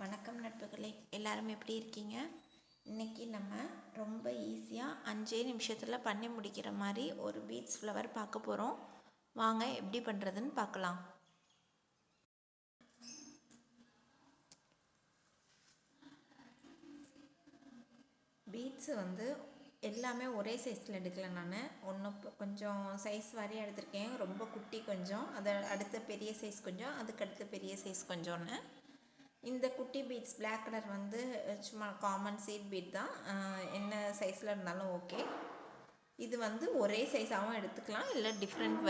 வணக்கம் நட்புகளே, எல்லாரும் எப்படி இருக்கீங்க? இன்றைக்கி நம்ம ரொம்ப ஈஸியாக 5 நிமிஷத்தில் பண்ணி முடிக்கிற மாதிரி ஒரு பீட்ஸ் ஃப்ளவர் பார்க்க போகிறோம். வாங்க எப்படி பண்ணுறதுன்னு பார்க்கலாம். பீட்ஸு எல்லாமே ஒரே சைஸில் எடுக்கல. நான் ஒன்று கொஞ்சம் சைஸ் வாரியாக எடுத்திருக்கேன். ரொம்ப குட்டி கொஞ்சம், அதை அடுத்த பெரிய சைஸ் கொஞ்சம், அதுக்கடுத்து பெரிய சைஸ் கொஞ்சோன்னு. இந்த குட்டி பீட்ஸ் பிளாக் கலர் சும்மா காமன் சீட் பீட் தான், என்ன சைஸில் இருந்தாலும் ஓகே. இது ஒரே சைஸாகவும் எடுத்துக்கலாம், இல்லை டிஃப்ரெண்ட்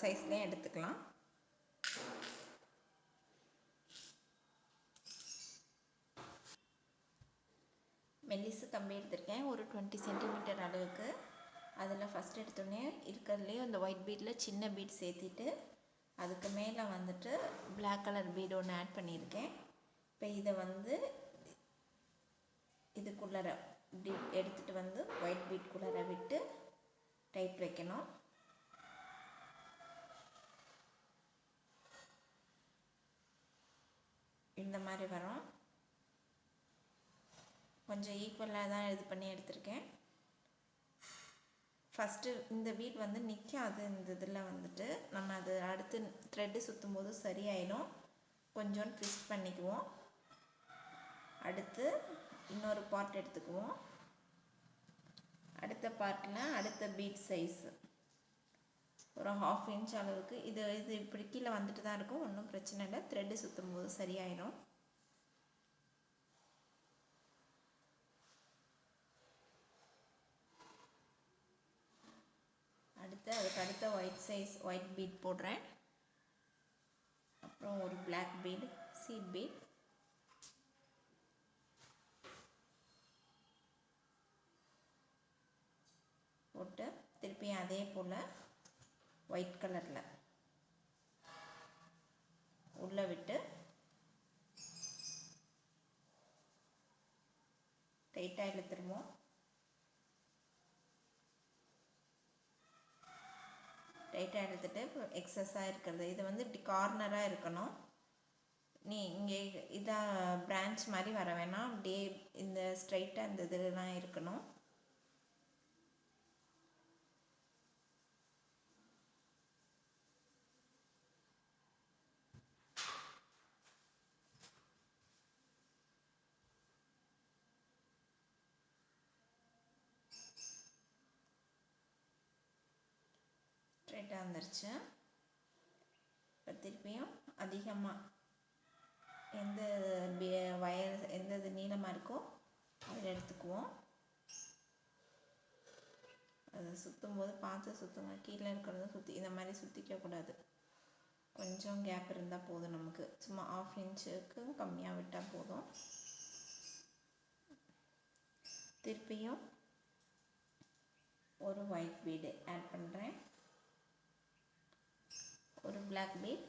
சைஸ்லேயும் எடுத்துக்கலாம். மெல்லிசு கம்பி எடுத்திருக்கேன், ஒரு 20 சென்டிமீட்டர் அளவுக்கு. அதில் ஃபஸ்ட் எடுத்தோடனே இருக்கிறதுலே அந்த ஒயிட் பீட்டில் சின்ன பீட் சேர்த்திட்டு அதுக்கு மேலே பிளாக் கலர் பீட் ஒன்று ஆட் பண்ணியிருக்கேன். இப்போ இதை இதுக்குள்ளார இப்படி எடுத்துகிட்டு ஒயிட் பீட்குள்ளார விட்டு டைட் வைக்கணும். இந்த மாதிரி வரும். கொஞ்சம் ஈக்குவலாக தான் இது பண்ணி எடுத்திருக்கேன். ஃபஸ்ட்டு இந்த பீட் நிற்காது. இந்த இதில் நம்ம அது அடுத்து த்ரெட்டு சுற்றும் போது சரியாயிடும். கொஞ்சம் ட்விஸ்ட் பண்ணிக்குவோம். அடுத்து இன்னொரு பார்ட் எடுத்துக்குவோம். அடுத்த பார்ட்டில் அடுத்த பீட் சைஸு ஒரு 1/2 இன்ச் அளவுக்கு. இது இப்படி கீழே வந்துட்டு தான் இருக்கும், ஒன்றும் பிரச்சனை இல்லை. த்ரெட்டு சுற்றும் போது சரியாயிடும். அதுக்கு அடுத்த ஒயிட் பீட் போடுறேன். அப்புறம் ஒரு பிளாக் பீட், சீட் பீட், போட்டு திருப்பி அதே போல் ஒயிட் கலரில் உள்ளே விட்டு டைட்டாக இழுத்துருவோம். டைட்டாக எடுத்துகிட்டு இப்போ எக்ஸஸாக இருக்கிறது இது இப்படி கார்னராக இருக்கணும். இங்கே இதாக பிரான்ச் மாதிரி வர வேணாம், அப்படியே இந்த ஸ்ட்ரைட்டாக இந்த இதெல்லாம் இருக்கணும். ஸ்ட்ரைட்டாக வந்துருச்சு. இப்போ திருப்பியும் அதிகமாக எந்த வயர் எந்த இது நீளமாக இருக்கோ அதில் எடுத்துக்குவோம். அதை சுற்றும் போது பார்த்து சுற்றுங்க. கீழே இருக்கிறத சுற்றி இந்த மாதிரி சுற்றிக்கக்கூடாது. கொஞ்சம் கேப் இருந்தால் போதும். நமக்கு சும்மா 1/2 இன்ச்சுக்கு கம்மியாக விட்டால் போதும். திருப்பியும் ஒரு ஒயிட் பீடு ஆட் பண்ணுறேன், ஒரு பிளாக் பீட்,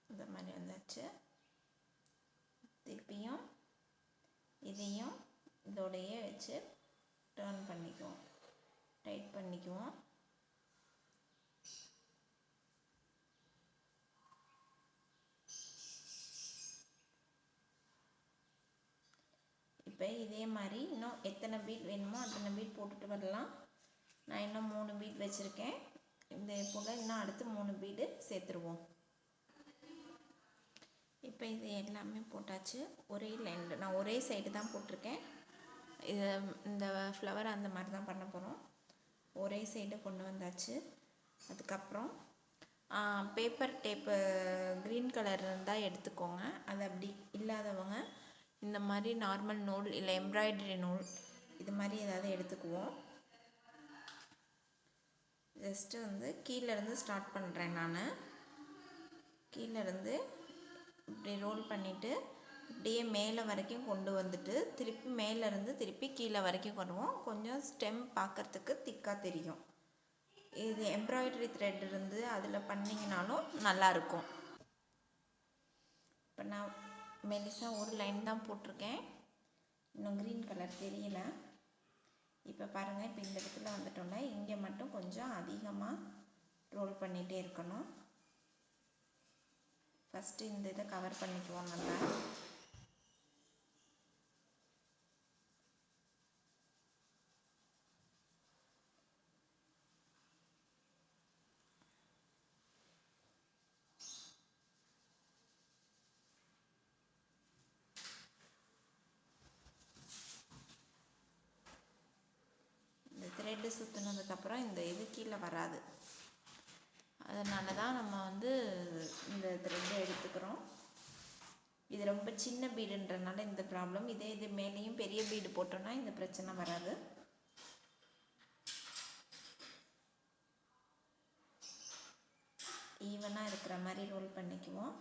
இந்த மாதிரி வந்தாச்சு. திருப்பியும் இதையும் இதோடையே வச்சு டர்ன் பண்ணிக்குவோம், டைட் பண்ணிக்குவோம். இப்போ இதே மாதிரி இன்னும் எத்தனை பீட் வேணுமோ அத்தனை பீட் போட்டுட்டு வரலாம். நான் இன்னும் 3 பீட் வச்சுருக்கேன். இதே போல் இன்னும் அடுத்து 3 பீடு சேர்த்துருவோம். இப்போ இது எல்லாமே போட்டாச்சு. ஒரே லைனில் நான் ஒரே சைடு தான் போட்டிருக்கேன். இது இந்த ஃப்ளவர் அந்த மாதிரி தான் பண்ண போகிறோம். ஒரே சைடு கொண்டு வந்தாச்சு. அதுக்கப்புறம் பேப்பர் டேப்பு க்ரீன் கலர் இருந்தால் எடுத்துக்கோங்க. அது அப்படி இல்லாதவங்க இந்த மாதிரி நார்மல் நூல் இல்லை எம்ப்ராய்டரி நூல் இது மாதிரி ஏதாவது எடுத்துக்குவோம். ஜஸ்ட்டு கீழேருந்து ஸ்டார்ட் பண்ணுறேன். நான் கீழேருந்து இப்படி ரோல் பண்ணிவிட்டு இப்படியே மேலே வரைக்கும் கொண்டு வந்துட்டு திருப்பி மேலேருந்து திருப்பி கீழே வரைக்கும் வருவோம். கொஞ்சம் ஸ்டெம் பார்க்குறதுக்கு திக்காக தெரியும். இது எம்ப்ராய்டரி த்ரெட் இருந்து அதில் பண்ணிங்கனாலும் நல்லாயிருக்கும். இப்போ நான் மெலிசாக ஒரு லைன் தான் போட்டிருக்கேன், இன்னும் க்ரீன் கலர் தெரியல. இப்போ பாருங்கள், இப்போ இந்த இடத்துல வந்துட்டோம்னா இங்கே மட்டும் கொஞ்சம் அதிகமாக ரோல் பண்ணிகிட்டே இருக்கணும். ஃபஸ்ட்டு இந்த இதை கவர் பண்ணிக்குவோம் நல்லா. இந்த த்ரெட்டு சுற்றினதுக்கப்புறம் இந்த இது கீழே வராது. அதனால தான் நம்ம வந்து இந்த த்ரெட்டை எடுத்துக்கிறோம். இது ரொம்ப சின்ன பீடுன்றனால இந்த ப்ராப்ளம். இதே இது மேலேயும் பெரிய பீடு போட்டோன்னா இந்த பிரச்சனை வராது. ஈவனாக இருக்கிற மாதிரி ரோல் பண்ணிக்குவோம்.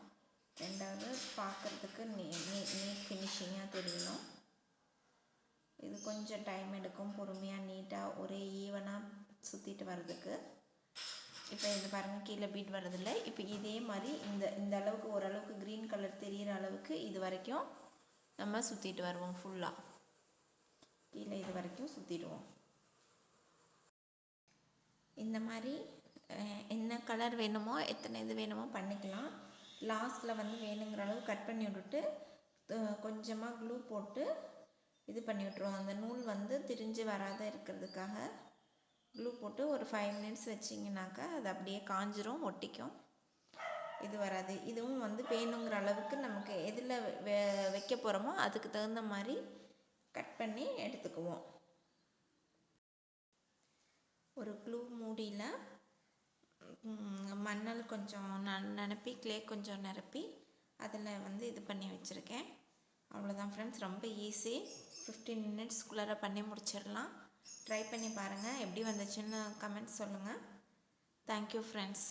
ரெண்டாவது பார்க்குறதுக்கு நீட் ஃபினிஷிங்காக தெரியணும். இது கொஞ்சம் டைம் எடுக்கும், பொறுமையாக நீட்டாக ஒரே ஈவனாக சுற்றிட்டு வர்றதுக்கு. இப்போ இது பாருங்கள், கீழே பீட் வர்றதில்ல. இப்போ இதே மாதிரி இந்த அளவுக்கு ஓரளவுக்கு க்ரீன் கலர் தெரிகிற அளவுக்கு இது வரைக்கும் நம்ம சுற்றிட்டு வருவோம். ஃபுல்லாக கீழே இது வரைக்கும் சுற்றிடுவோம். இந்த மாதிரி என்ன கலர் வேணுமோ எத்தனை இது வேணுமோ பண்ணிக்கலாம். லாஸ்ட்டில் வந்து வேணுங்கிற அளவு கட் பண்ணி விட்டுட்டு கொஞ்சமாக க்ளூ போட்டு இது பண்ணி விட்ருவோம். அந்த நூல் வந்து திரிஞ்சு வராத இருக்கிறதுக்காக க்ளூ போட்டு ஒரு 5 மினிட்ஸ் வச்சிங்கனாக்கா அது அப்படியே காஞ்சிரும், ஒட்டிக்கும், இது வராது. இதுவும் வந்து வேணுங்கிற அளவுக்கு நமக்கு எதில் வைக்க போகிறோமோ அதுக்கு தகுந்த மாதிரி கட் பண்ணி எடுத்துக்குவோம். ஒரு க்ளூ மூடியில் மணல் கொஞ்சம் நிரப்பி, க்ளே கொஞ்சம் நிரப்பி அதில் வந்து இது பண்ணி வச்சுருக்கேன். அவ்வளோதான் ஃப்ரெண்ட்ஸ், ரொம்ப ஈஸி. 15 மினிட்ஸ்க்குள்ளார பண்ணி முடிச்சிடலாம். ட்ரை பண்ணி பாருங்கள், எப்படி வந்துச்சுன்னு கமெண்ட் சொல்லுங்கள். Thank you friends.